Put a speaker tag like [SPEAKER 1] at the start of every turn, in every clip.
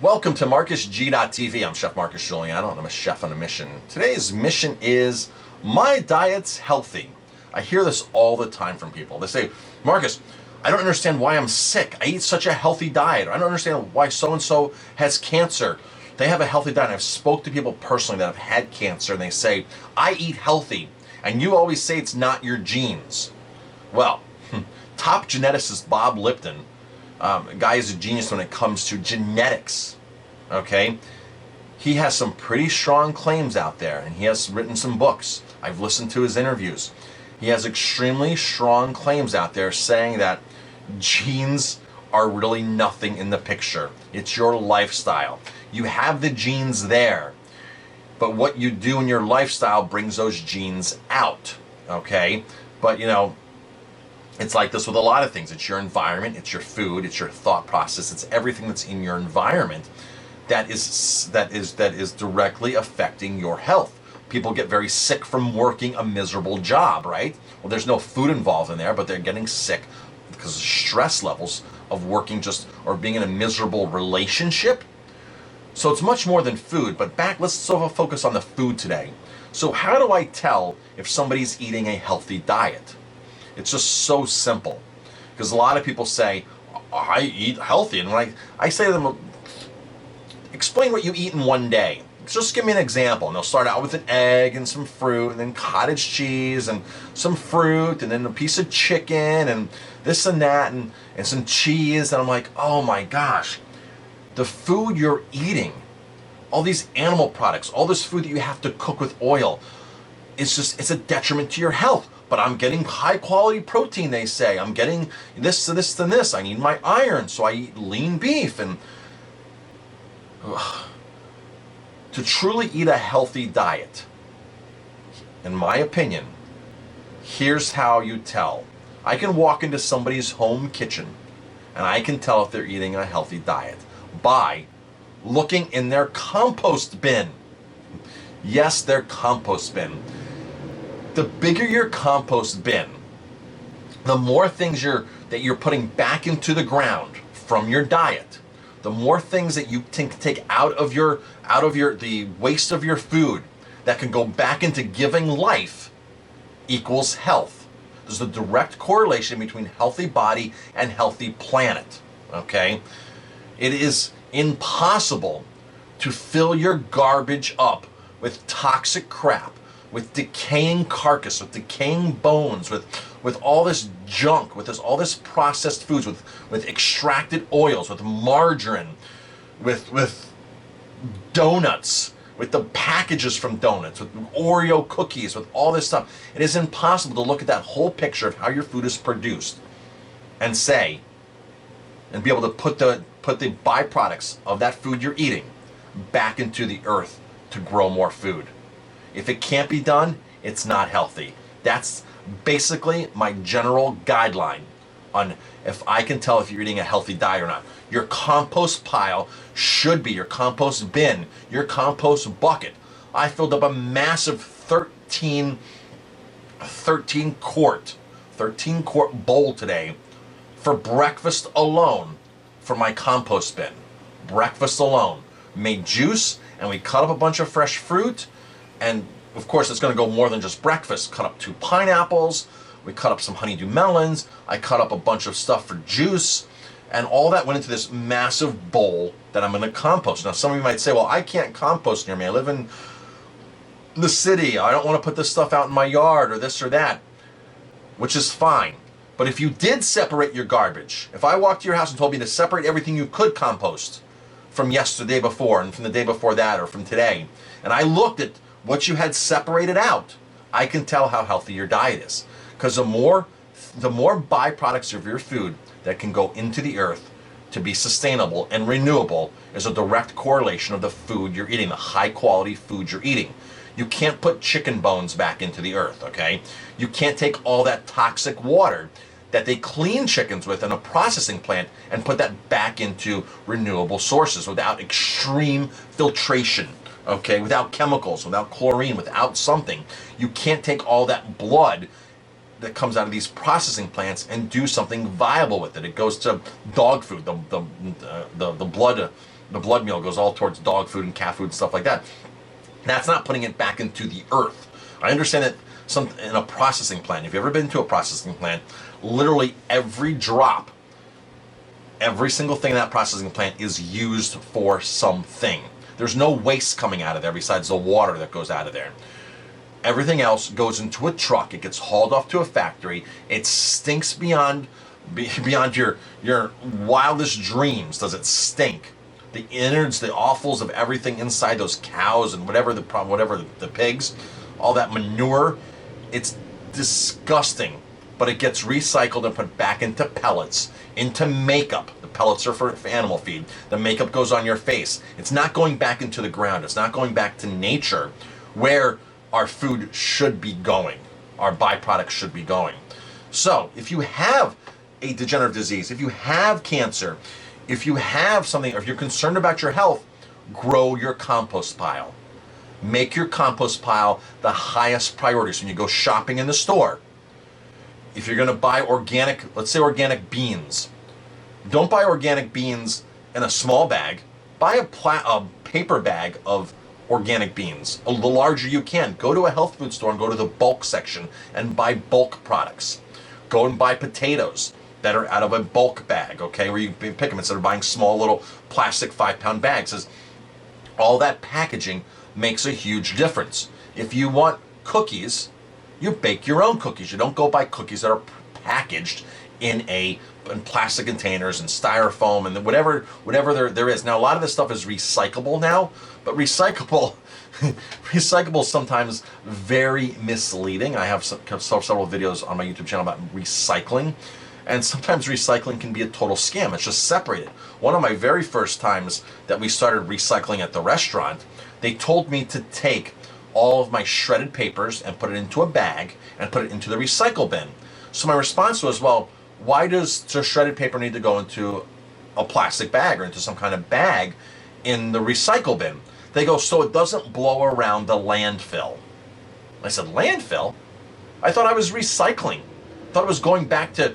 [SPEAKER 1] Welcome to MarcusG.tv. I'm Chef Marcus Guiliano, and I'm a chef on a mission. Today's mission is my diet's healthy. I hear this all the time from people. They say, Marcus, I don't understand why I'm sick. I eat such a healthy diet. I don't understand why so-and-so has cancer. They have a healthy diet. I've spoke to people personally that have had cancer, and they say, I eat healthy, and you always say it's not your genes. Well, top geneticist Bob Lipton, a guy is a genius when it comes to genetics, okay? He has some pretty strong claims out there, and he has written some books. I've listened to his interviews. He has extremely strong claims out there saying that genes are really nothing in the picture. It's your lifestyle. You have the genes there, but what you do in your lifestyle brings those genes out, okay? But it's like this with a lot of things. It's your environment, it's your food, it's your thought process, it's everything that's in your environment that is directly affecting your health. People get very sick from working a miserable job, right? Well, there's no food involved in there, but they're getting sick because of stress levels of working or being in a miserable relationship. So it's much more than food, but let's sort of focus on the food today. So how do I tell if somebody's eating a healthy diet? It's just so simple, because a lot of people say, I eat healthy, and when I say to them, explain what you eat in one day. Just give me an example, and they'll start out with an egg and some fruit, and then cottage cheese and some fruit, and then a piece of chicken and this and that, and some cheese, and I'm like, oh my gosh, the food you're eating, all these animal products, all this food that you have to cook with oil, it's a detriment to your health. But I'm getting high quality protein, they say. I'm getting this, this, and this. I need my iron, so I eat lean beef. And to truly eat a healthy diet, in my opinion, here's how you tell. I can walk into somebody's home kitchen, and I can tell if they're eating a healthy diet by looking in their compost bin. Yes, their compost bin. The bigger your compost bin, the more things that you're putting back into the ground from your diet, the more things that you can take out of the waste of your food that can go back into giving life equals health. There's a direct correlation between healthy body and healthy planet, okay? It is impossible to fill your garbage up with toxic crap, with decaying carcass, with decaying bones, with all this junk, with all this processed foods, with extracted oils, with margarine, with donuts, with the packages from donuts, with Oreo cookies, with all this stuff. It is impossible to look at that whole picture of how your food is produced and be able to put the byproducts of that food you're eating back into the earth to grow more food. If it can't be done, it's not healthy. That's basically my general guideline on if I can tell if you're eating a healthy diet or not. Your compost pile should be, your compost bin, your compost bucket. I filled up a massive 13 quart bowl today for breakfast alone for my compost bin. Breakfast alone. Made juice, and we cut up a bunch of fresh fruit. And of course, it's going to go more than just breakfast. Cut up 2 pineapples. We cut up some honeydew melons. I cut up a bunch of stuff for juice. And all that went into this massive bowl that I'm going to compost. Now, some of you might say, well, I can't compost near me. I live in the city. I don't want to put this stuff out in my yard or this or that, which is fine. But if you did separate your garbage, if I walked to your house and told you to separate everything you could compost from yesterday before and from the day before that or from today, and I looked at what you had separated out, I can tell how healthy your diet is. Because the more byproducts of your food that can go into the earth to be sustainable and renewable is a direct correlation of the food you're eating, the high quality food you're eating. You can't put chicken bones back into the earth, okay? You can't take all that toxic water that they clean chickens with in a processing plant and put that back into renewable sources without extreme filtration. Okay, without chemicals, without chlorine, without something. You can't take all that blood that comes out of these processing plants and do something viable with it. It goes to dog food. The blood the blood meal goes all towards dog food and cat food and stuff like that. That's not putting it back into the earth. I understand that in a processing plant, if you've ever been to a processing plant, literally every drop, every single thing in that processing plant is used for something. There's no waste coming out of there besides the water that goes out of there. Everything else goes into a truck. It gets hauled off to a factory. It stinks beyond your wildest dreams. Does it stink? The innards, the offals of everything inside those cows and whatever the pigs, all that manure, it's disgusting. But it gets recycled and put back into pellets, into makeup. The pellets are for animal feed. The makeup goes on your face. It's not going back into the ground. It's not going back to nature, where our food should be going, our byproducts should be going. So if you have a degenerative disease, if you have cancer, if you have something, or if you're concerned about your health, grow your compost pile. Make your compost pile the highest priority. So when you go shopping in the store, if you're going to buy organic, let's say organic beans, don't buy organic beans in a small bag. Buy a paper bag of organic beans. The larger you can. Go to a health food store and go to the bulk section and buy bulk products. Go and buy potatoes that are out of a bulk bag, okay, where you pick them instead of buying small little plastic 5-pound bags. As all that packaging makes a huge difference. If you want cookies, you bake your own cookies. You don't go buy cookies that are packaged in plastic containers and styrofoam and whatever there is. Now, a lot of this stuff is recyclable now, but recyclable is sometimes very misleading. I have several videos on my YouTube channel about recycling, and sometimes recycling can be a total scam. It's just separated. One of my very first times that we started recycling at the restaurant, they told me to take all of my shredded papers and put it into a bag and put it into the recycle bin. So my response was, well, why does the shredded paper need to go into a plastic bag or into some kind of bag in the recycle bin? They go, so it doesn't blow around the landfill. I said, landfill? I thought I was recycling. I thought it was going back to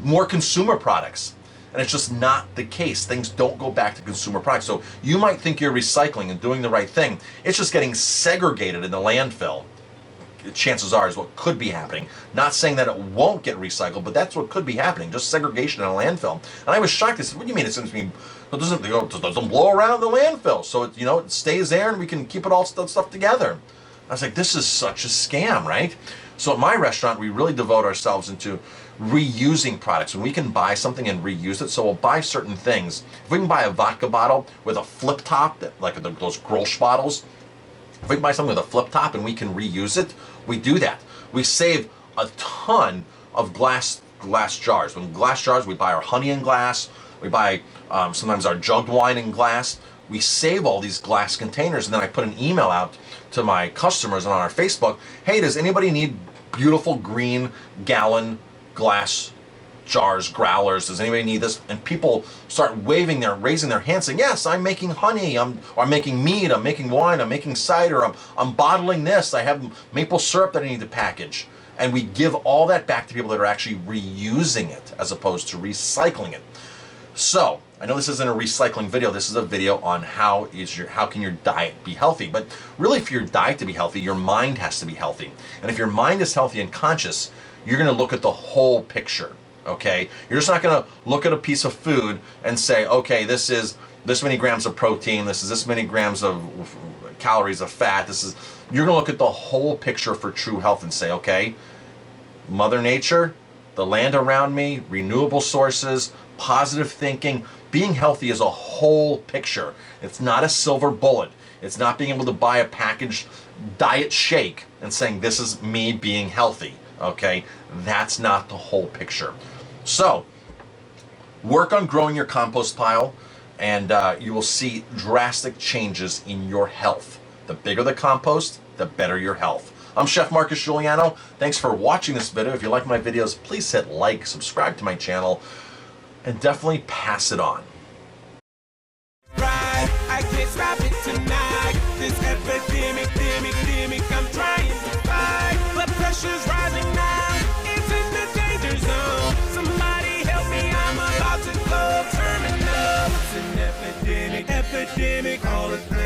[SPEAKER 1] more consumer products. And it's just not the case. Things don't go back to consumer products. So you might think you're recycling and doing the right thing. It's just getting segregated in the landfill. Chances are is what could be happening. Not saying that it won't get recycled, but that's what could be happening. Just segregation in a landfill. And I was shocked. I said, "What do you mean? It doesn't blow around the landfill, so it stays there, and we can keep it all stuff together." I was like, "This is such a scam, right?" So at my restaurant, we really devote ourselves into reusing products. When we can buy something and reuse it, so we'll buy certain things. If we can buy a vodka bottle with a flip top, like those Grolsch bottles. If we can buy something with a flip top and we can reuse it, we do that. We save a ton of glass jars. When glass jars, we buy our honey in glass. We buy sometimes our jugged wine in glass. We save all these glass containers, and then I put an email out to my customers and on our Facebook, hey, does anybody need beautiful green gallon glass jars, growlers? Does anybody need this? And people start raising their hands saying, yes, I'm making honey, I'm making mead, I'm making wine, I'm making cider, I'm bottling this, I have maple syrup that I need to package. And we give all that back to people that are actually reusing it as opposed to recycling it. So, I know this isn't a recycling video, this is a video on how can your diet be healthy. But really, for your diet to be healthy, your mind has to be healthy. And if your mind is healthy and conscious, you're gonna look at the whole picture. Okay, you're just not going to look at a piece of food and say, okay, this is this many grams of protein, this is this many grams of calories of fat. You're going to look at the whole picture for true health and say, okay, Mother Nature, the land around me, renewable sources, positive thinking. Being healthy is a whole picture. It's not a silver bullet. It's not being able to buy a packaged diet shake and saying, this is me being healthy. Okay, that's not the whole picture. So, work on growing your compost pile, and you will see drastic changes in your health. The bigger the compost, the better your health. I'm Chef Marcus Guiliano. Thanks for watching this video. If you like my videos, please hit like, subscribe to my channel, and definitely pass it on.
[SPEAKER 2] Right, I can't stop it tonight. This epidemic, I'm trying to fight, but pressure's rising now. It's in the danger zone. Somebody help me, I'm about to go terminal. It's an epidemic. epidemic, all the